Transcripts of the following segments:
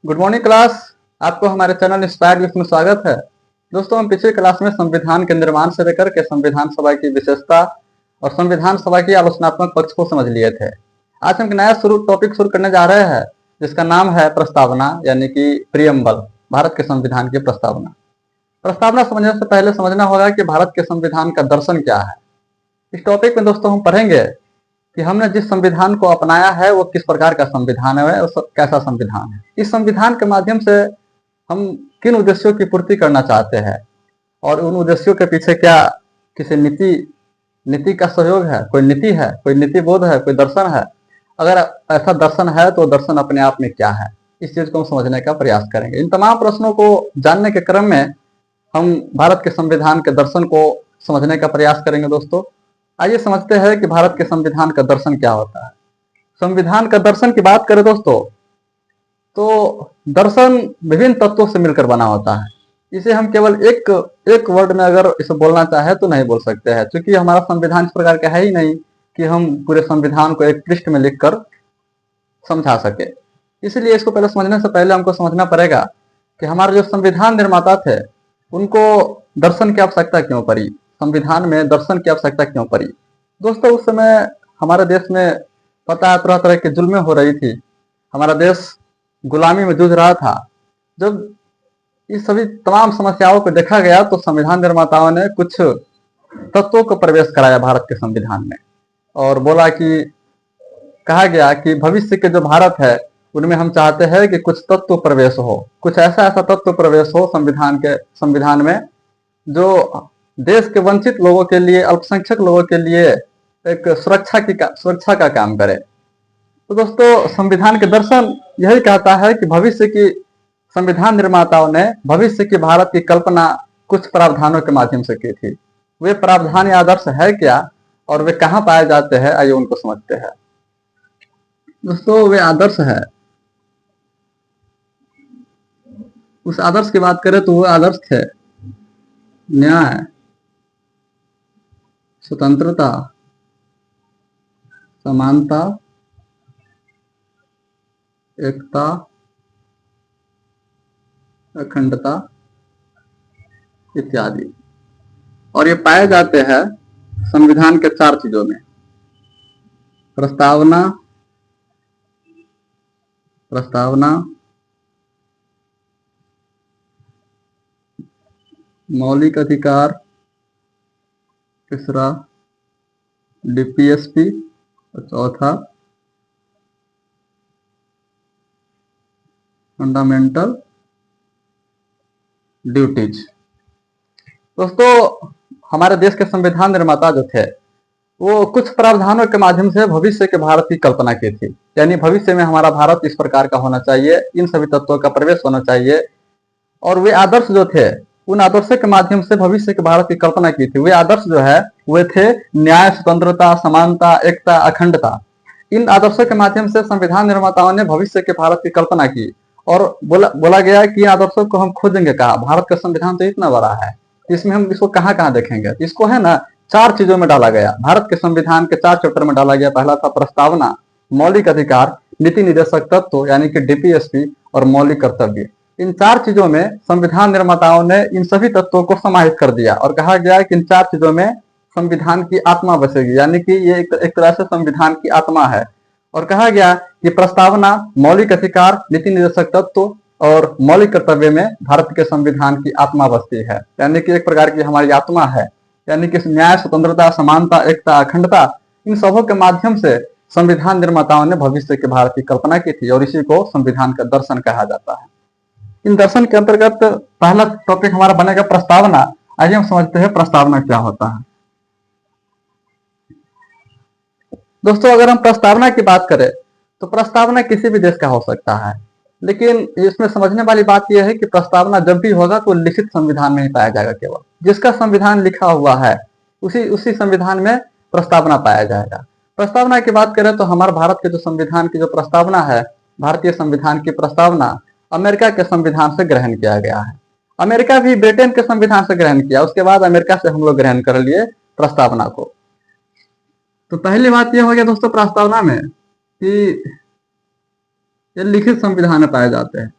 Good morning class. आपको हमारे channel inspire youth में स्वागत है। दोस्तों, हम पिछले क्लास में संविधान के निर्माण से लेकर के संविधान सभा की विशेषता और संविधान सभा की आलोचनात्मक पक्ष को समझ लिए थे। आज हम एक नया टॉपिक शुरू करने जा रहे हैं, जिसका नाम है प्रस्तावना, यानी कि प्रियम्बल, भारत के संविधान की प्रस्तावना। प्रस्तावना समझने से पहले समझना होगा कि भारत के संविधान का दर्शन क्या है। इस टॉपिक में दोस्तों हम पढ़ेंगे कि हमने जिस संविधान को अपनाया है वो किस प्रकार का संविधान है और कैसा संविधान है। इस संविधान के माध्यम से हम किन उद्देश्यों की पूर्ति करना चाहते हैं और उन उद्देश्यों के पीछे क्या किसी नीति का सहयोग है, कोई नीति है, कोई नीति बोध है, कोई दर्शन है। अगर ऐसा दर्शन है तो दर्शन अपने आप में क्या है, इस चीज को हम समझने का प्रयास करेंगे। इन तमाम प्रश्नों को जानने के क्रम में हम भारत के संविधान के दर्शन को समझने का प्रयास करेंगे। दोस्तों, आइए समझते हैं कि भारत के संविधान का दर्शन क्या होता है। संविधान का दर्शन की बात करें दोस्तों, तो दर्शन विभिन्न तत्वों से मिलकर बना होता है। इसे हम केवल एक वर्ड में अगर इसे बोलना चाहे तो नहीं बोल सकते हैं, क्योंकि हमारा संविधान इस प्रकार का है ही नहीं कि हम पूरे संविधान को एक पृष्ठ में लिखकर समझा सके। इसलिए इसको पहले समझने से पहले हमको समझना पड़ेगा कि हमारे जो संविधान निर्माता थे उनको दर्शन की आवश्यकता क्यों पड़ी, संविधान में दर्शन की आवश्यकता क्यों पड़ी। दोस्तों, उस समय हमारे देश में पता है तरह तरह की जुल्में हो रही थी, हमारा देश गुलामी में जूझ रहा था। जब इस सभी तमाम समस्याओं को देखा गया तो संविधान निर्माताओं ने कुछ तत्वों को प्रवेश कराया भारत के संविधान में और बोला कि कहा गया कि भविष्य के जो भारत है उनमें हम चाहते हैं कि कुछ तत्व प्रवेश हो, कुछ ऐसा तत्व प्रवेश हो संविधान में जो देश के वंचित लोगों के लिए, अल्पसंख्यक लोगों के लिए एक सुरक्षा का काम करे। तो दोस्तों, संविधान के दर्शन यही कहता है कि भविष्य की संविधान निर्माताओं ने भविष्य की भारत की कल्पना कुछ प्रावधानों के माध्यम से की थी। वे प्रावधान या आदर्श है क्या और वे कहाँ पाए जाते हैं, आइए उनको समझते हैं। दोस्तों, वे आदर्श है, उस आदर्श की बात करें तो वो आदर्श थे न्याय, स्वतंत्रता, समानता, एकता, अखंडता इत्यादि। और ये पाए जाते हैं संविधान के 4 चीजों में: प्रस्तावना, मौलिक अधिकार, तीसरा डीपीएसपी और चौथा फंडामेंटल ड्यूटीज। दोस्तों, हमारे देश के संविधान निर्माता जो थे वो कुछ प्रावधानों के माध्यम से भविष्य के भारत की कल्पना की थी, यानी भविष्य में हमारा भारत इस प्रकार का होना चाहिए, इन सभी तत्वों का प्रवेश होना चाहिए। और वे आदर्श जो थे उन आदर्शों के माध्यम से भविष्य के भारत की कल्पना की थी। वे आदर्श जो है वे थे न्याय, स्वतंत्रता, समानता, एकता, अखंडता। इन आदर्शों के माध्यम से संविधान निर्माताओं ने भविष्य के भारत की कल्पना की और बोला गया कि इन आदर्शों को हम खोजेंगे कहाँ। भारत का संविधान तो इतना बड़ा है, इसमें हम इसको कहाँ कहाँ देखेंगे। इसको है ना 4 चीजों में डाला गया, भारत के संविधान के 4 चैप्टर में डाला गया। पहला था प्रस्तावना, मौलिक अधिकार, नीति निर्देशक तत्व यानी कि डीपीएसपी और मौलिक कर्तव्य। इन 4 चीजों में संविधान निर्माताओं ने इन सभी तत्वों को समाहित कर दिया और कहा गया कि इन 4 चीजों में संविधान की आत्मा बसेगी, यानी कि ये एक तरह से संविधान की आत्मा है। और कहा गया कि प्रस्तावना, मौलिक अधिकार, नीति निर्देशक तत्व और मौलिक कर्तव्य में भारत के संविधान की आत्मा बसती है, यानी कि एक प्रकार की हमारी आत्मा है। यानी कि न्याय, स्वतंत्रता, समानता, एकता, अखंडता, इन सबों के माध्यम से संविधान निर्माताओं ने भविष्य के भारत की कल्पना की थी और इसी को संविधान का दर्शन कहा जाता है। इन दर्शन के अंतर्गत पहला टॉपिक हमारा बनेगा प्रस्तावना। आइए हम समझते हैं प्रस्तावना क्या होता है। दोस्तों, अगर हम प्रस्तावना की बात करें तो प्रस्तावना किसी भी देश का हो सकता है, लेकिन इसमें समझने वाली बात यह है कि प्रस्तावना जब भी होगा तो लिखित संविधान में ही पाया जाएगा। केवल जिसका संविधान लिखा हुआ है उसी संविधान में प्रस्तावना पाया जाएगा। प्रस्तावना की बात करें तो हमारे भारत के जो संविधान की जो प्रस्तावना है, भारतीय संविधान की प्रस्तावना अमेरिका के संविधान से ग्रहण किया गया है। अमेरिका भी ब्रिटेन के संविधान से ग्रहण किया, उसके बाद अमेरिका से हम लोग ग्रहण कर लिए प्रस्तावना को। तो पहली बात यह हो गया दोस्तों प्रस्तावना में कि ये लिखित संविधान में पाए जाते हैं।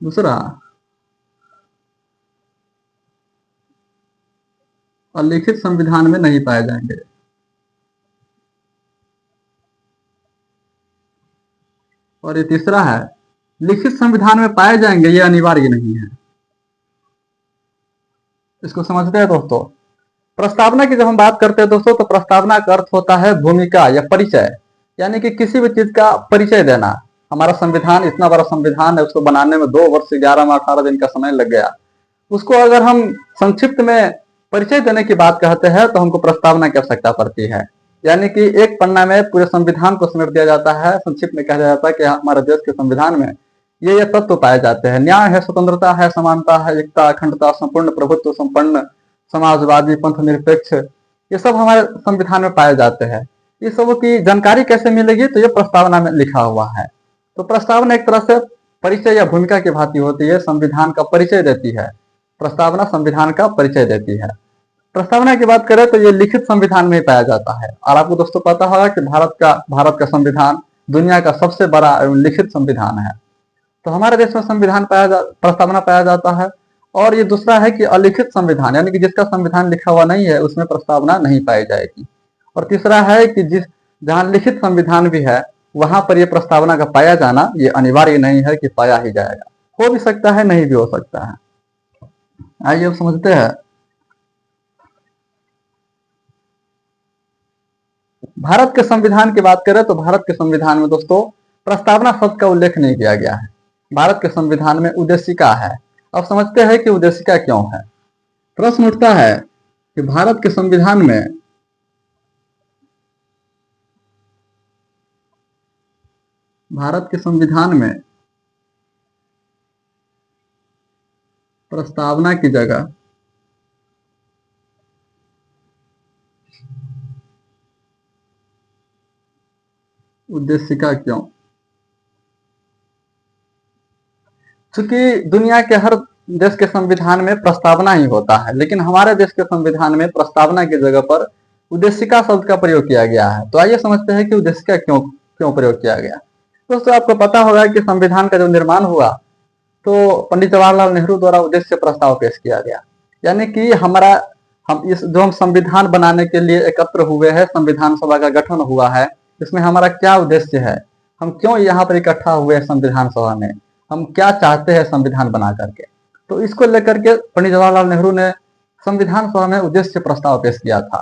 दूसरा, और लिखित संविधान में नहीं पाए जाएंगे। और ये तीसरा है, लिखित संविधान में पाए जाएंगे, ये अनिवार्य नहीं है। इसको समझते हैं दोस्तों। प्रस्तावना की जब हम बात करते हैं दोस्तों, तो प्रस्तावना का अर्थ होता है भूमिका या परिचय, यानी कि किसी भी चीज का परिचय देना। हमारा संविधान इतना बड़ा संविधान है, उसको बनाने में 2 वर्ष 11 माह 18 दिन का समय लग गया। उसको अगर हम संक्षिप्त में परिचय देने की बात कहते हैं तो हमको प्रस्तावना की आवश्यकता पड़ती है। यानी कि एक पन्ना में पूरे संविधान को समेट दिया जाता है, संक्षिप्त में कहा जाता है कि हमारे देश के संविधान में ये तत्व पाए जाते हैं। न्याय है, स्वतंत्रता है, समानता है, एकता, अखंडता, संपूर्ण प्रभुत्व, संपन्न समाजवादी, पंथ निरपेक्ष, ये सब हमारे संविधान में पाए जाते हैं। ये सब की जानकारी कैसे मिलेगी, तो ये प्रस्तावना में लिखा हुआ है। तो प्रस्तावना एक तरह से परिचय या भूमिका की भांति होती है, संविधान का परिचय देती है। प्रस्तावना संविधान का परिचय देती है। प्रस्तावना की बात करें तो ये लिखित संविधान में पाया जाता है। और आपको दोस्तों पता होगा कि भारत का संविधान दुनिया का सबसे बड़ा एवं लिखित संविधान है। तो हमारे देश में प्रस्तावना पाया जाता है। और ये दूसरा है कि अलिखित संविधान, यानी कि जिसका संविधान लिखा हुआ नहीं है उसमें प्रस्तावना नहीं पाई जाएगी। और तीसरा है कि जहां लिखित संविधान भी है वहां पर यह प्रस्तावना का पाया जाना ये अनिवार्य नहीं है कि पाया ही जाएगा, हो भी सकता है, नहीं भी हो सकता है। आइए अब समझते हैं। भारत के संविधान की बात करें तो भारत के संविधान में दोस्तों प्रस्तावना शब्द का उल्लेख नहीं किया गया है। भारत के संविधान में उद्देशिका है। अब समझते हैं कि उद्देशिका क्यों है। प्रश्न उठता है कि भारत के संविधान में प्रस्तावना की जगह उद्देशिका क्यों? क्योंकि दुनिया के हर देश के संविधान में प्रस्तावना ही होता है, लेकिन हमारे देश के संविधान में प्रस्तावना की जगह पर उद्देशिका शब्द का प्रयोग किया गया है। तो आइए समझते हैं कि उद्देशिका क्यों क्यों प्रयोग किया गया। दोस्तों आपको पता होगा कि संविधान का जो निर्माण हुआ तो पंडित जवाहरलाल नेहरू द्वारा उद्देश्य प्रस्ताव पेश किया गया। यानी कि हम संविधान बनाने के लिए एकत्र हुए हैं, संविधान सभा का गठन हुआ है, इसमें हमारा क्या उद्देश्य है, हम क्यों यहाँ पर इकट्ठा हुए हैं संविधान सभा में, हम क्या चाहते हैं संविधान बना करके। तो इसको लेकर के पंडित जवाहरलाल नेहरू ने संविधान सभा में उद्देश्य प्रस्ताव पेश किया था।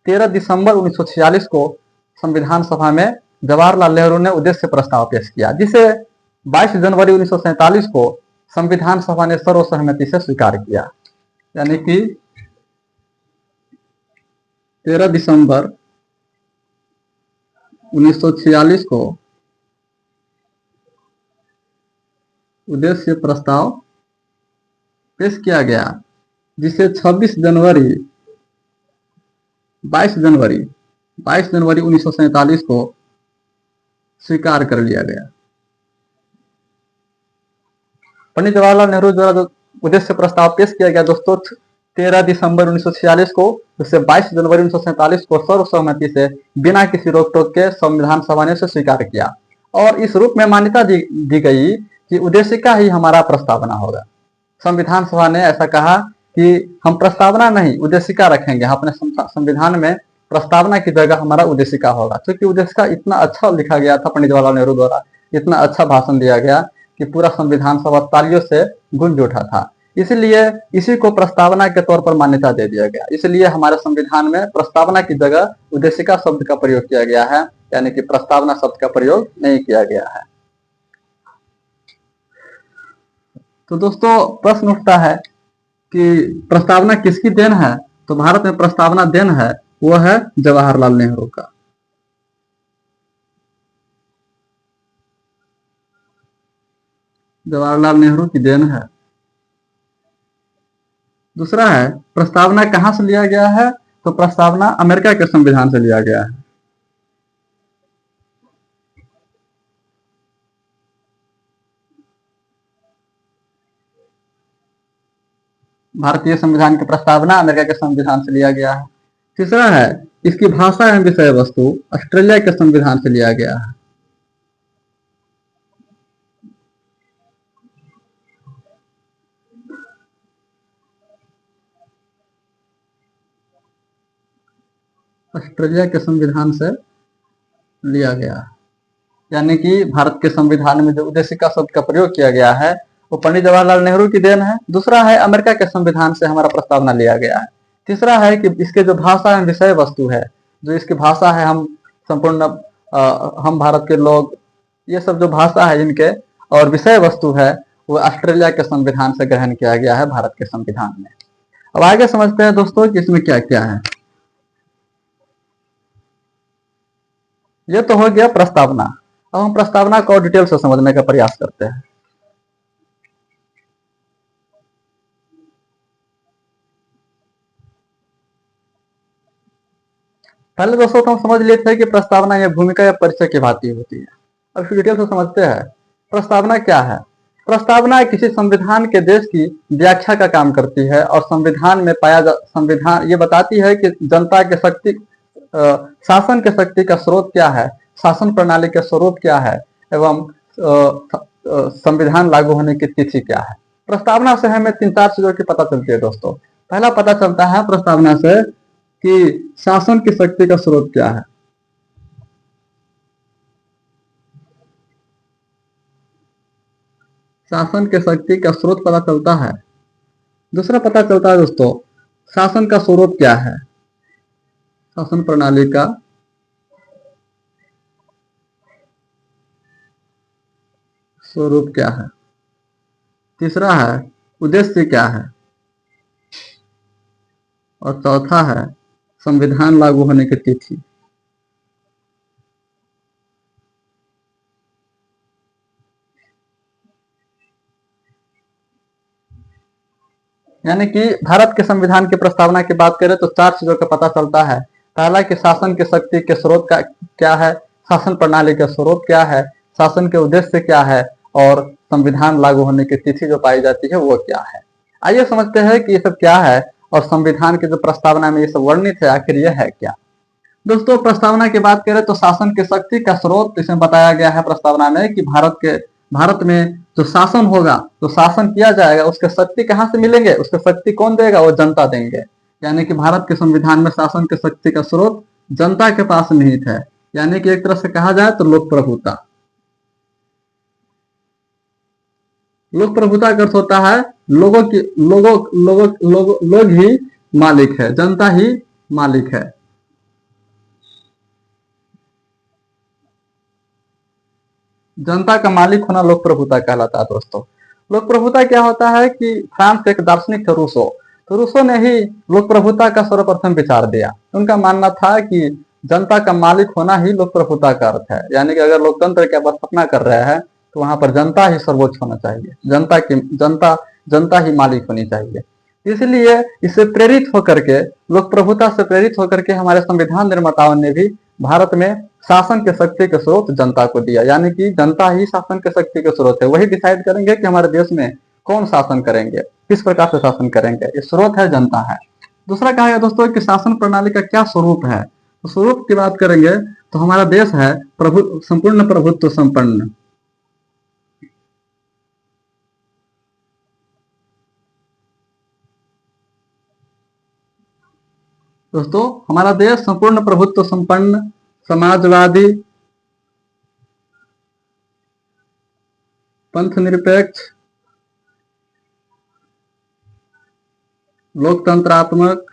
13 दिसंबर 1946 को संविधान सभा में जवाहरलाल नेहरू ने उद्देश्य प्रस्ताव पेश किया, जिसे 22 जनवरी 1947 को संविधान सभा ने सर्वसहमति से स्वीकार किया। यानी कि 13 दिसंबर 1946 को उद्देश्य प्रस्ताव पेश किया गया, जिसे 22 जनवरी 1947 को स्वीकार कर लिया गया। पंडित जवाहरलाल नेहरू द्वारा जो उद्देश्य प्रस्ताव पेश किया गया दोस्तों 13 दिसंबर 1946 को, उसे 22 जनवरी 1947 को सर्वसहमति से बिना किसी रोक टोक के संविधान सभा ने उसे स्वीकार किया। और इस रूप में मान्यता दी गई कि उद्देशिका ही हमारा प्रस्तावना होगा। संविधान सभा ने ऐसा कहा कि हम प्रस्तावना नहीं उद्देशिका रखेंगे, अपने संविधान में प्रस्तावना की जगह हमारा उद्देशिका होगा। क्योंकि उद्देशिका इतना अच्छा लिखा गया था पंडित जवाहरलाल नेहरू द्वारा, इतना अच्छा भाषण दिया गया कि पूरा संविधान सभा तालियों से गूंज उठा था। इसलिए इसी को प्रस्तावना के तौर पर मान्यता दे दिया गया। इसलिए हमारे संविधान में प्रस्तावना की जगह उद्देशिका शब्द का प्रयोग किया गया है, यानी कि प्रस्तावना शब्द का प्रयोग नहीं किया गया है। तो दोस्तों प्रश्न उठता है कि प्रस्तावना किसकी देन है। तो भारत में प्रस्तावना देन है वो है जवाहरलाल नेहरू का। जवाहरलाल नेहरू की देन है। दूसरा है प्रस्तावना कहां से लिया गया है। तो प्रस्तावना अमेरिका के संविधान से लिया गया है। भारतीय संविधान की प्रस्तावना अमेरिका के संविधान से लिया गया है। तीसरा है इसकी भाषा एवं विषय वस्तु ऑस्ट्रेलिया के संविधान से लिया गया है। ऑस्ट्रेलिया के संविधान से लिया गया है। यानी कि भारत के संविधान में जो उद्देशिका शब्द का प्रयोग किया गया है वो पंडित जवाहरलाल नेहरू की देन है। दूसरा है अमेरिका के संविधान से हमारा प्रस्तावना लिया गया है। तीसरा है कि इसके जो भाषा एवं विषय वस्तु है, जो इसकी भाषा है, हम संपूर्ण हम भारत के लोग, ये सब जो भाषा है इनके, और विषय वस्तु है वो ऑस्ट्रेलिया के संविधान से ग्रहण किया गया है भारत के संविधान में। अब आगे समझते हैं दोस्तों कि इसमें क्या क्या है। ये तो हो गया प्रस्तावना। अब हम प्रस्तावना को डिटेल से समझने का प्रयास करते हैं। पहले दोस्तों तो हम समझ लिए थे कि प्रस्तावना या भूमिका या परिचय की भांति होती है। अब इसको डिटेल से समझते हैं। प्रस्तावना क्या है? प्रस्तावना किसी संविधान के देश की व्याख्या का काम करती है और संविधान में संविधान ये बताती है कि जनता के शक्ति शासन के शक्ति का स्रोत क्या है, शासन प्रणाली का स्वरूप क्या है, एवं संविधान लागू होने की तिथि क्या है। प्रस्तावना से हमें 3-4 चीजों की पता चलती है दोस्तों। पहला पता चलता है प्रस्तावना से कि शासन की शक्ति का स्रोत क्या है। शासन के शक्ति का स्रोत पता चलता है। दूसरा पता चलता है दोस्तों शासन का स्वरूप क्या है, शासन प्रणाली का स्वरूप क्या है। तीसरा है उद्देश्य क्या है, और चौथा है संविधान लागू होने की तिथि। यानी कि भारत के संविधान की प्रस्तावना की बात करें तो 4 चीजों का पता चलता है। पहला कि शासन की शक्ति के स्रोत का क्या है, शासन प्रणाली का स्वरूप क्या है, शासन के उद्देश्य क्या है, और संविधान लागू होने की तिथि जो पाई जाती है वो क्या है। आइए समझते हैं कि ये सब क्या है और संविधान की जो प्रस्तावना में ये सब वर्णित है आखिर ये है क्या। दोस्तों प्रस्तावना की बात करें तो शासन की शक्ति का स्रोत इसमें बताया गया है प्रस्तावना में कि भारत में जो शासन होगा, जो शासन किया जाएगा, उसके शक्ति कहाँ से मिलेंगे, उसके शक्ति कौन देगा, वो जनता देंगे। यानी कि भारत के संविधान में शासन की शक्ति का स्रोत जनता के पास निहित है। यानी कि एक तरह से कहा जाए तो लोक प्रभुता। लोक प्रभुता का अर्थ होता है लोग ही मालिक है, जनता ही मालिक है। जनता का मालिक होना लोक प्रभुता कहलाता है दोस्तों। लोक प्रभुता क्या होता है कि फ्रांस के एक दार्शनिक थे रूसो, तो रूसो ने ही लोक प्रभुता का सर्वप्रथम विचार दिया। उनका मानना था कि जनता का मालिक होना ही लोक प्रभुता का अर्थ है। यानी कि अगर लोकतंत्र की स्थापना कर रहे हैं तो वहां पर जनता ही सर्वोच्च होना चाहिए, जनता ही मालिक होनी चाहिए। इसलिए इससे प्रेरित होकर के, लोक प्रभुता से प्रेरित होकर के हमारे संविधान निर्माताओं ने भी भारत में शासन के शक्ति के स्रोत जनता को दिया। यानी कि जनता ही शासन के शक्ति के स्रोत है, वही डिसाइड करेंगे कि हमारे देश में कौन शासन करेंगे, किस प्रकार से शासन करेंगे, ये स्रोत है जनता है। दूसरा कहा गया दोस्तों कि शासन प्रणाली का क्या स्वरूप है। तो स्वरूप की बात करेंगे तो हमारा देश है संपूर्ण प्रभुत्व संपन्न। दोस्तों हमारा देश संपूर्ण प्रभुत्व संपन्न, समाजवादी, पंथ निरपेक्ष, लोकतंत्रात्मक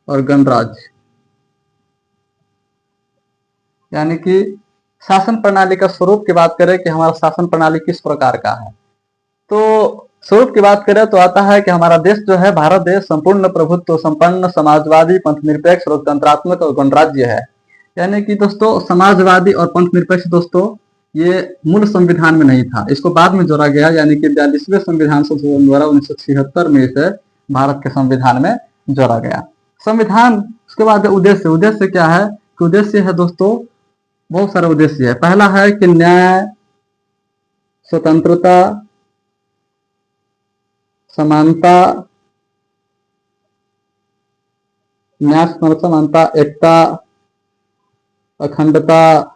और गणराज्य। यानी कि शासन प्रणाली का स्वरूप की बात करें कि हमारा शासन प्रणाली किस प्रकार का है, तो स्वरूप की बात करें तो आता है कि हमारा देश जो है, भारत देश संपूर्ण प्रभुत्व संपन्न, समाजवादी, पंथ निरपेक्ष, लोकतंत्रात्मक और गणराज्य है। यानी कि दोस्तों समाजवादी और पंथ निरपेक्ष दोस्तों ये मूल संविधान में नहीं था, इसको बाद में जोड़ा गया। यानी कि 42वें संविधान संशोधन द्वारा 1976 में इसे भारत के संविधान में जोड़ा गया। संविधान उसके बाद उद्देश्य क्या है कि उद्देश्य है दोस्तों, बहुत सारे उद्देश्य है। पहला है कि न्याय, स्वतंत्रता, समानता, न्याय समानता, एकता, अखंडता,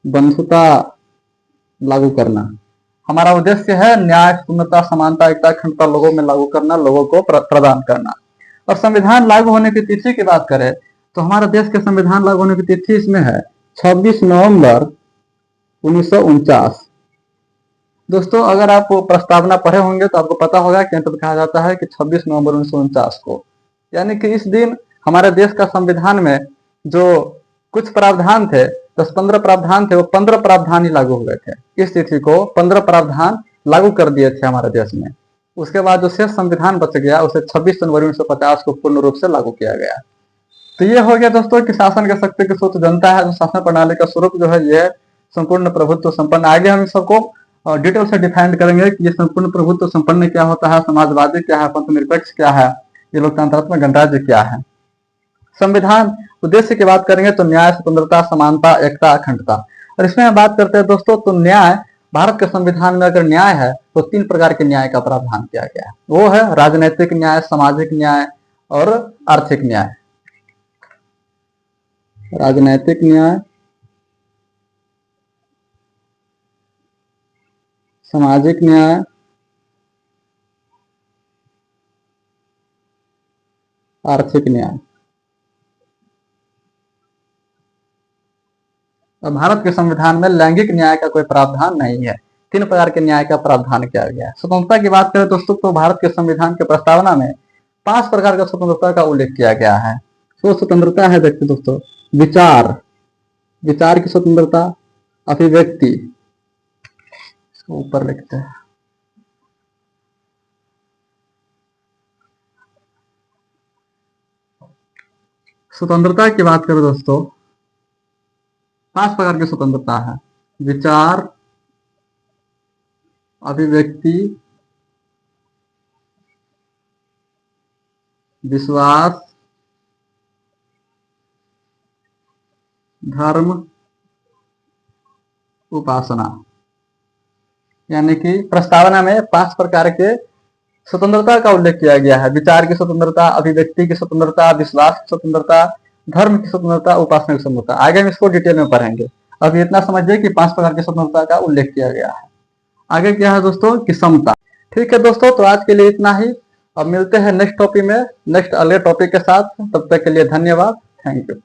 बंधुता लागू करना। हमारा उद्देश्य है न्याय, पूर्णता, समानता, एकता, अखंडता लोगों में लागू करना, लोगों को प्रदान करना। और संविधान लागू होने की तिथि की बात करें तो हमारे देश के संविधान लागू होने की तिथि इसमें है 26 नवंबर 1949। दोस्तों अगर आप प्रस्तावना पढ़े होंगे तो आपको पता होगा कि अंततः कहा जाता है कि 26 नवंबर 1949 को, यानी कि इस दिन हमारे देश का संविधान में जो कुछ प्रावधान थे, 10-15 प्रावधान थे, वो 15 प्रावधान ही लागू हो गए थे। इस तिथि को 15 प्रावधान लागू कर दिए थे हमारे देश में। उसके बाद जो शेष संविधान बच गया उसे 26 जनवरी 1950 को पूर्ण रूप से लागू किया गया। तो ये हो गया दोस्तों कि शासन के शक्ति की स्रोत जनता है, जो शासन प्रणाली का स्वरूप जो है ये संपूर्ण प्रभुत्व संपन्न। आगे हम सबको डिटेल से डिफाइन करेंगे कि ये संपूर्ण प्रभुत्व संपन्न क्या होता है, समाजवादी क्या है, पंथनिरपेक्ष क्या है, ये लोकतंत्रात्मक गणराज्य क्या है। संविधान उद्देश्य की बात करेंगे तो न्याय, स्वतंत्रता, समानता, एकता, अखंडता। और इसमें हम बात करते हैं दोस्तों तो न्याय, भारत के संविधान में अगर न्याय है तो 3 प्रकार के न्याय का प्रावधान किया गया है। वो है राजनैतिक न्याय, सामाजिक न्याय और आर्थिक न्याय। राजनैतिक न्याय, सामाजिक न्याय, आर्थिक न्याय। और भारत के संविधान में लैंगिक न्याय का कोई प्रावधान नहीं है। 3 प्रकार के न्याय का प्रावधान किया गया है। स्वतंत्रता की बात करें दोस्तों तो भारत के संविधान के प्रस्तावना में 5 प्रकार का स्वतंत्रता का उल्लेख किया गया है। तो स्वतंत्रता है देखते दोस्तों, विचार की स्वतंत्रता, अभिव्यक्ति, ऊपर लिखते हैं, स्वतंत्रता की बात करें दोस्तों 5 प्रकार की स्वतंत्रता है। विचार, अभिव्यक्ति, विश्वास, धर्म, उपासना। यानी कि प्रस्तावना में 5 प्रकार के स्वतंत्रता का उल्लेख किया गया है। विचार की स्वतंत्रता, अभिव्यक्ति की स्वतंत्रता, विश्वास की स्वतंत्रता, धर्म की स्वतंत्रता, उपासना की स्वतंत्रता। आगे हम इसको डिटेल में पढ़ेंगे। अभी इतना समझिए कि 5 प्रकार की स्वतंत्रता का उल्लेख किया गया है। आगे क्या है दोस्तों कि समता। ठीक है दोस्तों, तो आज के लिए इतना ही। अब मिलते हैं नेक्स्ट टॉपिक में, नेक्स्ट अगले टॉपिक के साथ। तब तक के लिए धन्यवाद, थैंक यू।